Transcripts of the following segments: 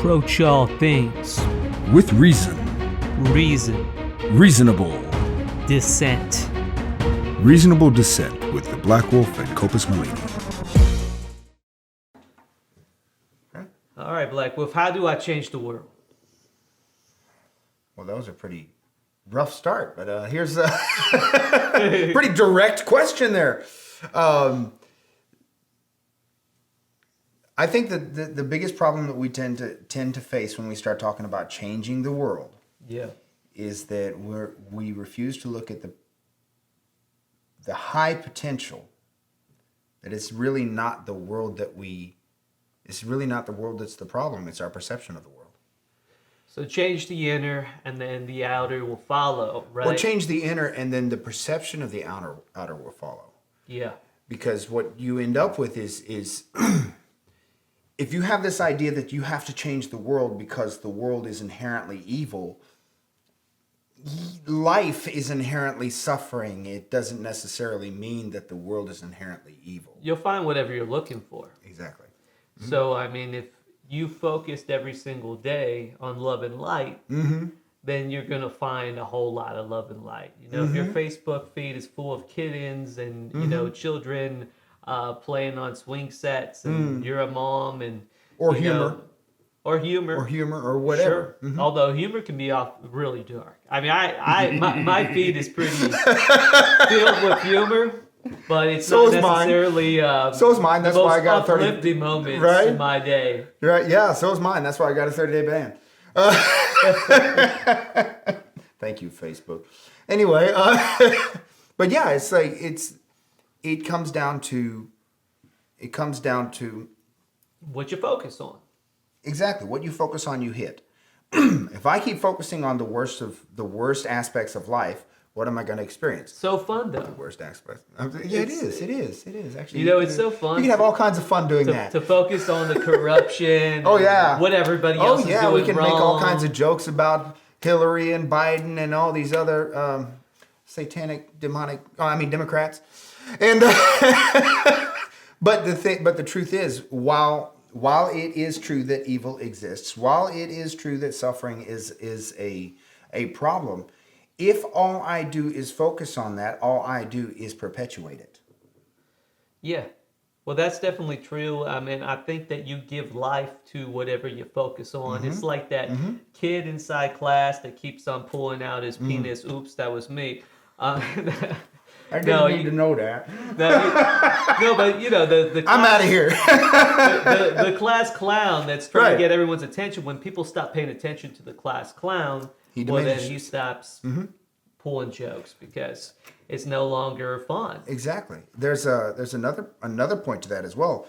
approach all things. With reason. Reason. Reasonable. Dissent. Reasonable Dissent with the BlackWolf and Kopus Mellini. All right, BlackWolf, how do I change the world? Well, that was a pretty rough start, but here's a pretty direct question there. I think that the biggest problem that we tend to face when we start talking about changing the world, is that we refuse to look at the high potential. That it's really not the world it's really not the world that's the problem. It's our perception of the world. So change the inner, and then the outer will follow, right? Or change the inner, and then the perception of the outer will follow. Yeah. Because what you end up with is if you have this idea that you have to change the world because the world is inherently evil, life is inherently suffering. It doesn't necessarily mean that the world is inherently evil. You'll find whatever you're looking for. Exactly. Mm-hmm. So, I mean, if you focused every single day on love and light, then you're going to find a whole lot of love and light. You know, if your Facebook feed is full of kittens and, you know, children playing on swing sets, and you're a mom, and or humor. Or humor. Or whatever. Sure. Although humor can be off really dark. I mean, my feed is pretty filled with humor, but it's not necessarily so is mine. That's why I got a 30 moments in my day. Right? Yeah. So is mine. That's why I got a 30-day ban. Thank you, Facebook. Anyway, but yeah, it's like it comes down to what you focus on. Exactly. What you focus on, you hit. If I keep focusing on the worst aspects of life, what am I going to experience? So fun, though. The worst aspects. Yeah, it is. Actually, you know, it's so fun. You can have all kinds of fun doing that. To focus on the corruption. Oh, yeah. What everybody else is doing wrong. We can make all kinds of jokes about Hillary and Biden and all these other satanic, Democrats. And but the truth is, while it is true that evil exists, while it is true that suffering is a problem, if all I do is focus on that, all I do is perpetuate it. Yeah. Well, that's definitely true. I mean, I think that you give life to whatever you focus on. It's like that kid inside class that keeps on pulling out his penis. Oops, that was me. I didn't need to know that. No, but you know the class, I'm out of here. the class clown that's trying to get everyone's attention. When people stop paying attention to the class clown, then he stops pulling jokes because it's no longer fun. Exactly. There's another point to that as well.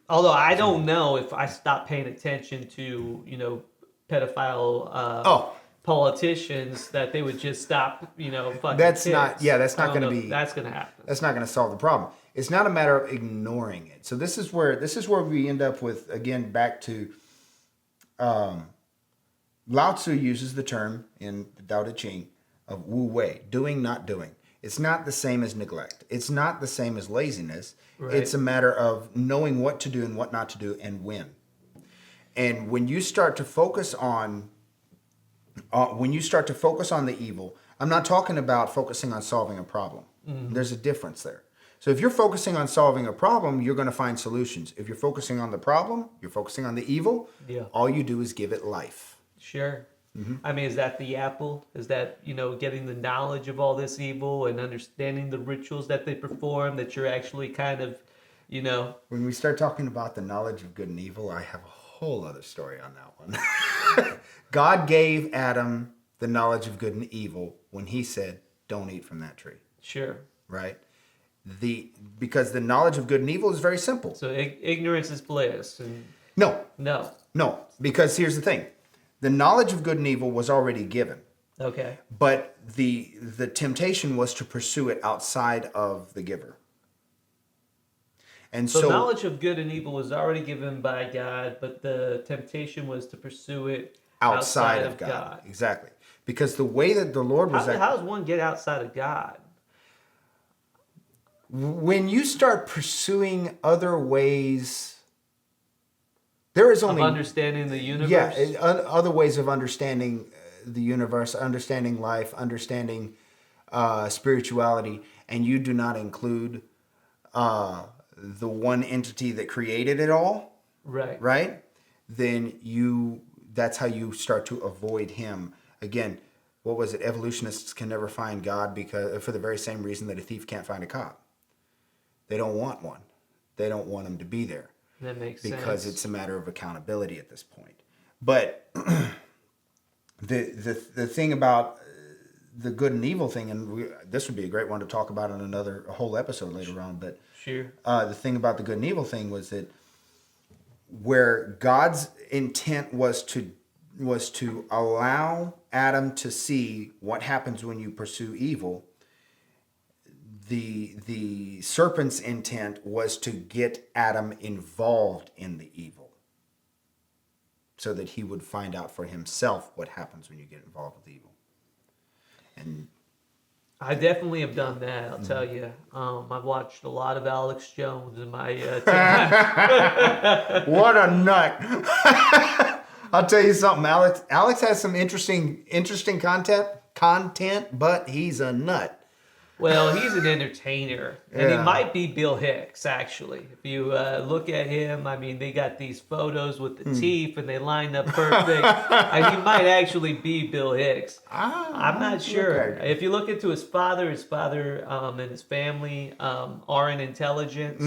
Although I don't know if I stop paying attention to pedophile. Politicians, that they would just stop, fucking that's kids. not going to be. That's going to happen. That's not going to solve the problem. It's not a matter of ignoring it. So this is where we end up with, again, back to Lao Tzu uses the term in the Tao Te Ching of Wu Wei, doing, not doing. It's not the same as neglect. It's not the same as laziness. Right. It's a matter of knowing what to do and what not to do and when. And when you start to focus on the evil, I'm not talking about focusing on solving a problem. There's a difference there. So if you're focusing on solving a problem, you're going to find solutions. If you're focusing on the problem, you're focusing on the evil, all you do is give it life. Sure. I mean, is that the apple? Is that, getting the knowledge of all this evil and understanding the rituals that they perform, that you're actually kind of, When we start talking about the knowledge of good and evil, I have a whole other story on that one. God gave Adam the knowledge of good and evil when he said, don't eat from that tree. Sure. Right? Because the knowledge of good and evil is very simple. So ignorance is bliss. No. Because here's the thing. The knowledge of good and evil was already given. Okay. But the temptation was to pursue it outside of the giver. And so knowledge of good and evil was already given by God, but the temptation was to pursue it outside of God. Exactly. Because the way that the Lord was... How does one get outside of God? When you start pursuing other ways There is only of understanding the universe. Yeah, other ways of understanding the universe, understanding life, understanding spirituality, and you do not include the one entity that created it all, right? Then that's how you start to avoid him. Again, what was it? Evolutionists can never find God because for the very same reason that a thief can't find a cop. They don't want one. They don't want him to be there. That makes sense. Because it's a matter of accountability at this point. But the thing about the good and evil thing, and this would be a great one to talk about in a whole episode later on. But sure, the thing about the good and evil thing was that where God's intent was to allow Adam to see what happens when you pursue evil. The serpent's intent was to get Adam involved in the evil so that he would find out for himself what happens when you get involved with evil. And I definitely have done that, I'll tell you. I've watched a lot of Alex Jones in my time. What a nut. I'll tell you something, Alex has some interesting content, but he's a nut. Well, he's an entertainer, and he might be Bill Hicks, actually. If you look at him, I mean, they got these photos with the teeth, and they line up perfect, and he might actually be Bill Hicks. I'm not sure. Okay. If you look into his father and his family are in intelligence,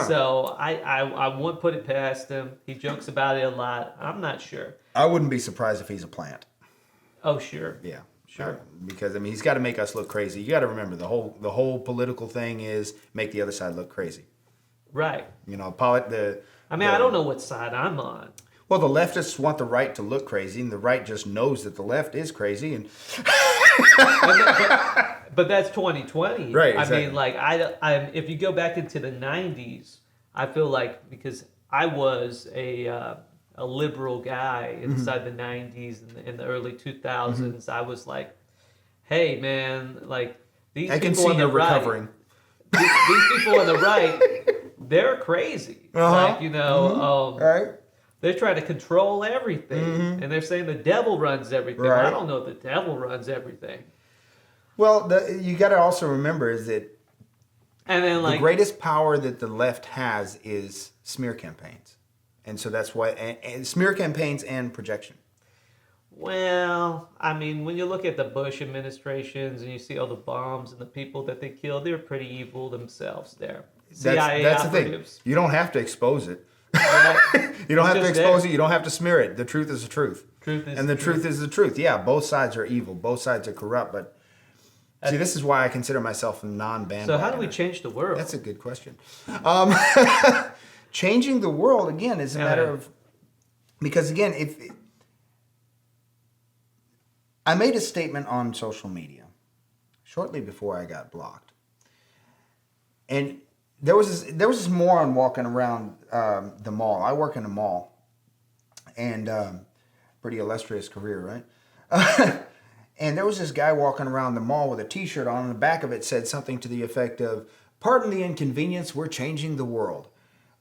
so I wouldn't put it past him. He jokes about it a lot. I'm not sure. I wouldn't be surprised if he's a plant. Oh, sure. Yeah. Sure. Because I mean, he's got to make us look crazy. You got to remember the whole political thing is make the other side look crazy. Right. You know, I don't know what side I'm on. Well, the leftists want the right to look crazy, and the right just knows that the left is crazy. And but that's 2020, right? Exactly. I mean, like if you go back into the 90s, I feel like because I was a liberal guy inside the 90s and the early 2000s, I was like, hey man, like these people on the right, these people on the right, they're crazy. Like, you know, right? They're trying to control everything, and they're saying the devil runs everything. Right. I don't know if the devil runs everything. Well, you got to also remember is that and then, like, the greatest power that the left has is smear campaigns. And so that's why, and smear campaigns and projection. Well, I mean, when you look at the Bush administrations and you see all the bombs and the people that they killed, they're pretty evil themselves there. CIA That's operatives. the thing. You don't have to expose it. Yeah. You don't have to expose it. You don't have to smear it. The truth is the truth. Truth is and the truth is the truth. Yeah, both sides are evil. Both sides are corrupt. But see, this is why I consider myself a non-bandwagoner. So how do we change the world? That's a good question. Changing the world, again, is a matter of... Because, again, if I made a statement on social media shortly before I got blocked. And there was this moron walking around the mall. I work in a mall. And pretty illustrious career, right? And there was this guy walking around the mall with a T-shirt on. And the back of it said something to the effect of, "Pardon the inconvenience, we're changing the world."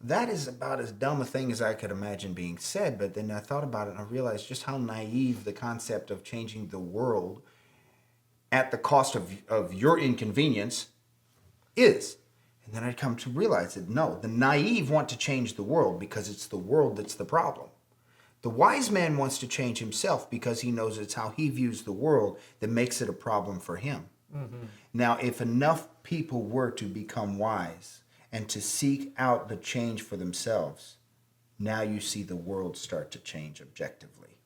That is about as dumb a thing as I could imagine being said. But then I thought about it and I realized just how naive the concept of changing the world at the cost of your inconvenience is. And then I'd come to realize that no, the naive want to change the world because it's the world that's the problem. The wise man wants to change himself because he knows it's how he views the world that makes it a problem for him. Mm-hmm. Now, if enough people were to become wise and to seek out the change for themselves, now you see the world start to change objectively.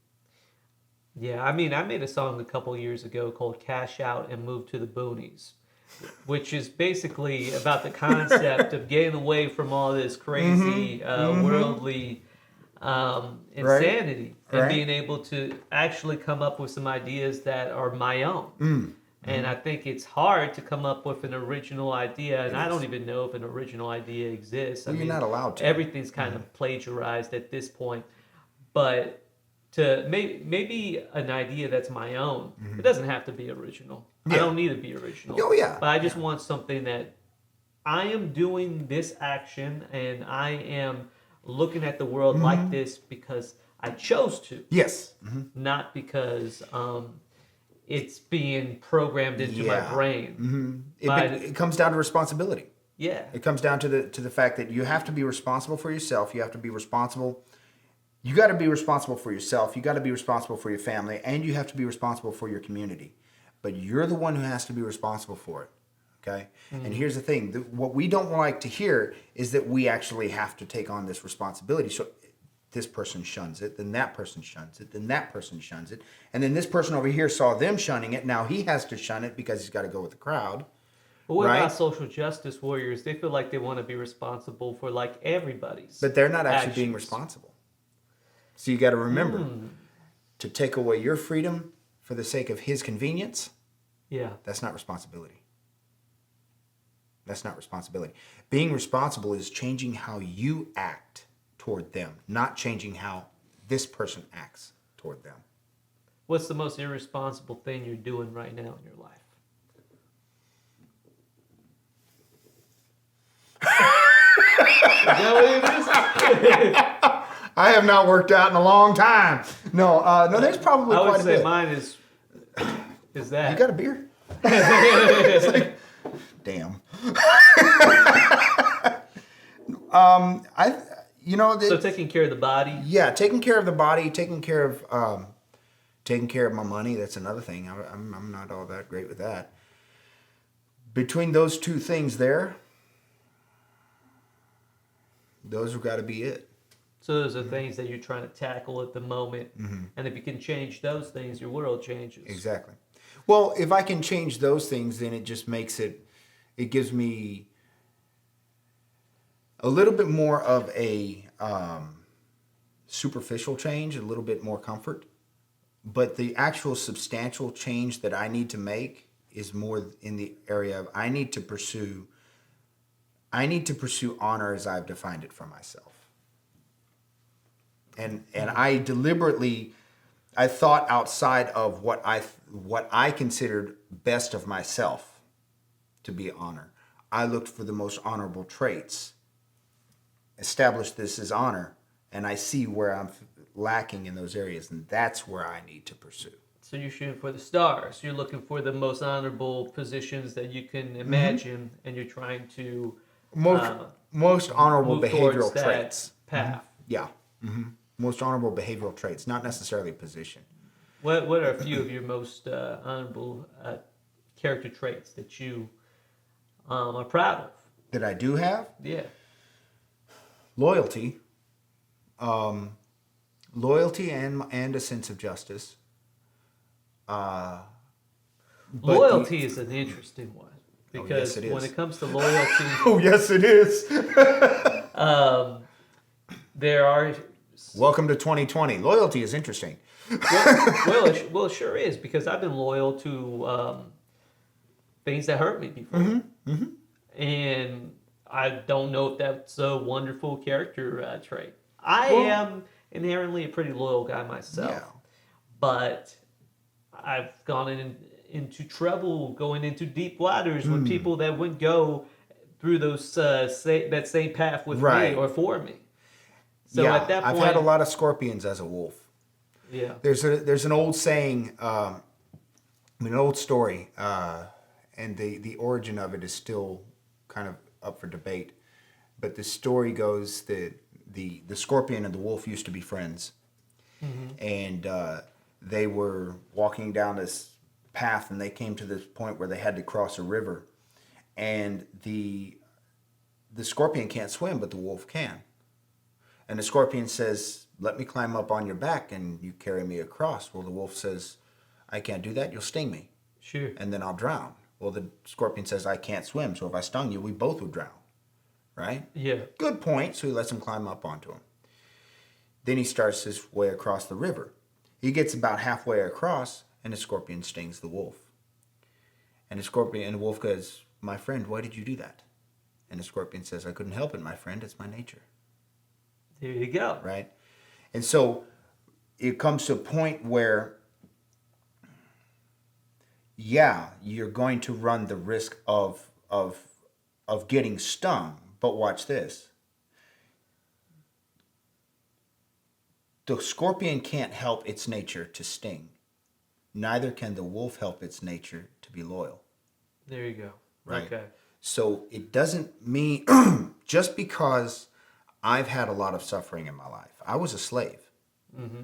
Yeah, I mean, I made a song a couple years ago called Cash Out and Move to the Boonies, which is basically about the concept of getting away from all this crazy worldly insanity and being able to actually come up with some ideas that are my own. And I think it's hard to come up with an original idea, and I don't even know if an original idea exists. Well, I mean, you're not allowed to. Everything's kind of plagiarized at this point. But to maybe an idea that's my own, it doesn't have to be original. I don't need to be original. Oh, yeah. But I just want something that I am doing this action, and I am looking at the world like this because I chose to, Yes. not because it's being programmed into my brain. It comes down to responsibility. Yeah. It comes down to the fact that you have to be responsible for yourself. You have to be responsible. You got to be responsible for yourself. You got to be responsible for your family, and you have to be responsible for your community. But you're the one who has to be responsible for it. Okay? And here's the thing. What we don't like to hear is that we actually have to take on this responsibility. So this person shuns it, then that person shuns it, then that person shuns it. And then this person over here saw them shunning it. Now he has to shun it because he's got to go with the crowd. But what right? about social justice warriors? They feel like they want to be responsible for like everybody's. But they're not actually being actions. responsible. So you got to remember to take away your freedom for the sake of his convenience. Yeah. That's not responsibility. That's not responsibility. Being responsible is changing how you act toward them, not changing how this person acts toward them. What's the most irresponsible thing you're doing right now in your life? Is that what it is? I have not worked out in a long time. No, there's probably I quite would a say bit. mine is that. You got a beer? Damn. So taking care of the body. Yeah, taking care of the body, taking care of my money. That's another thing. I'm not all that great with that. Between those two things there, those have got to be it. So those are things that you're trying to tackle at the moment. And if you can change those things, your world changes. Exactly. Well, if I can change those things, then it just makes it gives me a little bit more of a superficial change, a little bit more comfort. But the actual substantial change that I need to make is more in the area of I need to pursue honor as I've defined it for myself. And I deliberately, I thought outside of what I considered best of myself to be honor. I looked for the most honorable traits, established this as honor, and I see where I'm lacking in those areas, and that's where I need to pursue. So you're shooting for the stars. You're looking for the most honorable positions that you can imagine, and you're trying to Most honorable move towards behavioral that traits. path. Yeah. Most honorable behavioral traits, not necessarily position. What are a few of your most honorable character traits that you are proud of? That I do have? Yeah. Loyalty. Loyalty and a sense of justice. Loyalty is an interesting one because yes, it is. when it comes to loyalty, Oh, yes, it is. there are. Welcome to 2020. Loyalty is interesting. Well, it sure is because I've been loyal to things that hurt me before, and I don't know if that's a wonderful character trait. I am inherently a pretty loyal guy myself, but I've gone into trouble, going into deep waters with people that wouldn't go through those that same path with me or for me. So at that point, I've had a lot of scorpions as a wolf. Yeah. There's an old saying, an old story, and the origin of it is still kind of up for debate. But the story goes that the scorpion and the wolf used to be friends, and they were walking down this path, and they came to this point where they had to cross a river, and the scorpion can't swim, but the wolf can. And the scorpion says, "Let me climb up on your back and you carry me across." Well, the wolf says, "I can't do that. You'll sting me. Sure. And then I'll drown." Well, the scorpion says, "I can't swim. So if I stung you, we both would drown." Right? Yeah. Good point. So he lets him climb up onto him. Then he starts his way across the river. He gets about halfway across and the scorpion stings the wolf. And the wolf goes, "My friend, why did you do that?" And the scorpion says, "I couldn't help it, my friend. It's my nature." There you go. Right? And so it comes to a point where, you're going to run the risk of getting stung. But watch this. The scorpion can't help its nature to sting. Neither can the wolf help its nature to be loyal. There you go. Right. Okay. So it doesn't mean just because I've had a lot of suffering in my life. I was a slave. Mm-hmm.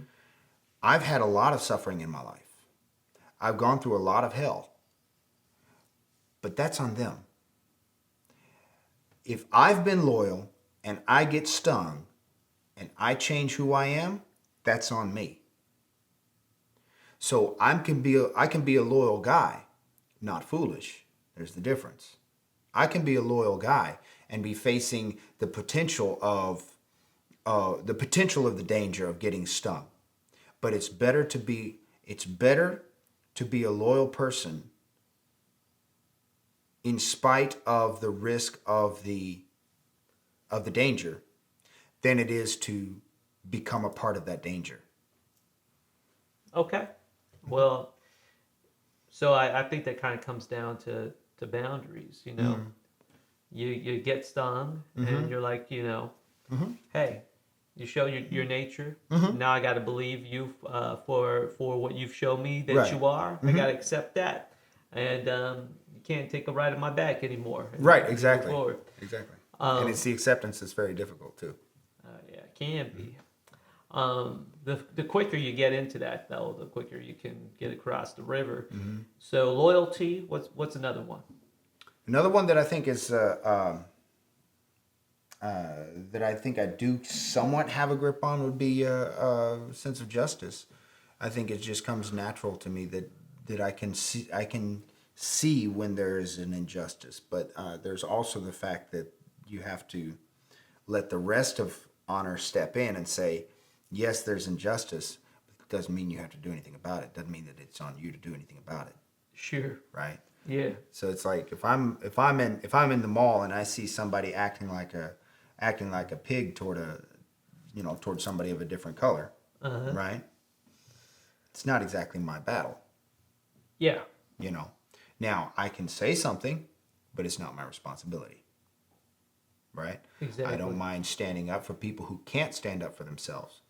I've had a lot of suffering in my life. I've gone through a lot of hell. But that's on them. If I've been loyal and I get stung and I change who I am, that's on me. So I can be a loyal guy, not foolish. There's the difference. I can be a loyal guy and be facing the potential of the danger of getting stung. But it's better to be a loyal person in spite of the risk of the danger than it is to become a part of that danger. Okay. Well, so I think that kind of comes down to boundaries, you know. Mm-hmm. You get stung and you're like, you know, hey, you show your nature. Now I got to believe you for what you've shown me that Right. you are. I got to accept that. And you can't take a ride on my back anymore. Right, And exactly. move forward. Exactly. And it's the acceptance that's very difficult too. Yeah, it can be. The quicker you get into that, though, the quicker you can get across the river. So loyalty. What's another one? Another one that I think is that I think I do somewhat have a grip on would be a sense of justice. I think it just comes natural to me that I can see when there is an injustice, but there's also the fact that you have to let the rest of honor step in and say, yes, there's injustice, but it doesn't mean you have to do anything about it. Doesn't mean that it's on you to do anything about it. Sure. Right? Yeah. So it's like if I'm in the mall and I see somebody acting like a pig toward somebody of a different color, right? It's not exactly my battle. Yeah. You know. Now I can say something, but it's not my responsibility. Right? Exactly. I don't mind standing up for people who can't stand up for themselves.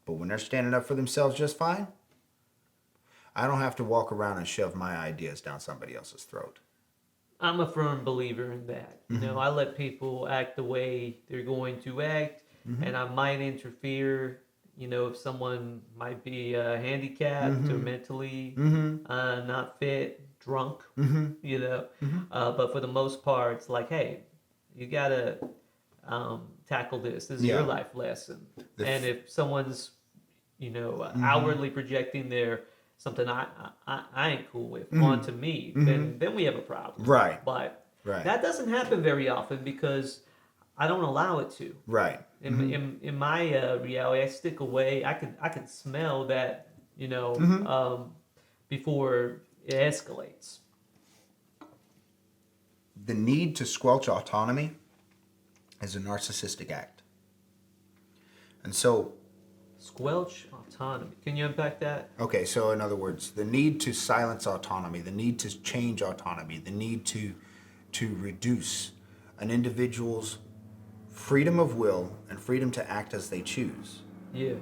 But when they're standing up for themselves just fine, I don't have to walk around and shove my ideas down somebody else's throat. I'm a firm believer in that. You know, I let people act the way they're going to act, and I might interfere. You know, if someone might be handicapped or mentally not fit, drunk, you know. But for the most part, it's like, hey, you gotta tackle this. This is your life lesson. And if someone's, you know, outwardly projecting their something I ain't cool with onto me, then we have a problem. Right. But Right. that doesn't happen very often because I don't allow it to. Right. In my reality, I stick away. I can smell that, you know, before it escalates. The need to squelch autonomy is a narcissistic act. And so, Squelch autonomy. Can you unpack that? okay, so in other words, the need to silence autonomy, the need to change autonomy, the need to reduce an individual's freedom of will and freedom to act as they choose. Yeah.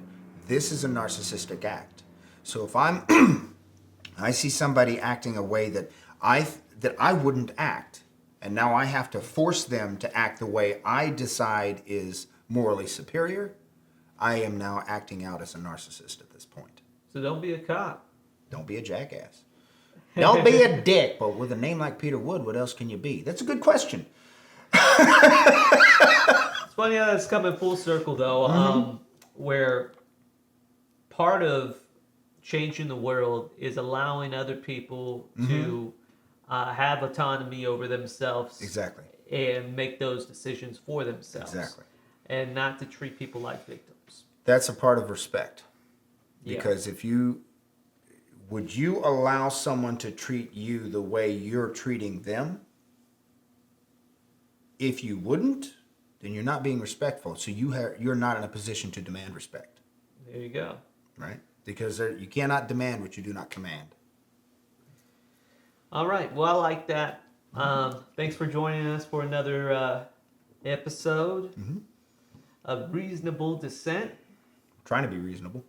This is a narcissistic act. So if I see somebody acting a way that I wouldn't act, and now I have to force them to act the way I decide is morally superior, I am now acting out as a narcissist at this point. So don't be a cop. Don't be a jackass. Don't be a dick. But with a name like Peter Wood, what else can you be? That's a good question. It's funny how that's coming full circle, though, where part of changing the world is allowing other people to have autonomy over themselves. Exactly. And make those decisions for themselves. Exactly. And not to treat people like victims. That's a part of respect. Yeah. Because would you allow someone to treat you the way you're treating them? If you wouldn't, then you're not being respectful. So you're not in a position to demand respect. There you go. Right? Because you cannot demand what you do not command. All right. Well, I like that. Thanks for joining us for another episode of Reasonable Dissent. trying to be reasonable.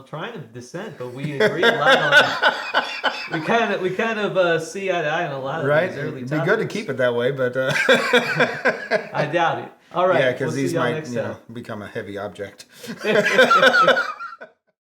Trying to dissent, but we agree a lot on that. We kind of see eye to eye on a lot of Right? these early It'd topics. be good to keep it that way, but I doubt it. All right. yeah, because we'll these see y'all might next time. become a heavy object.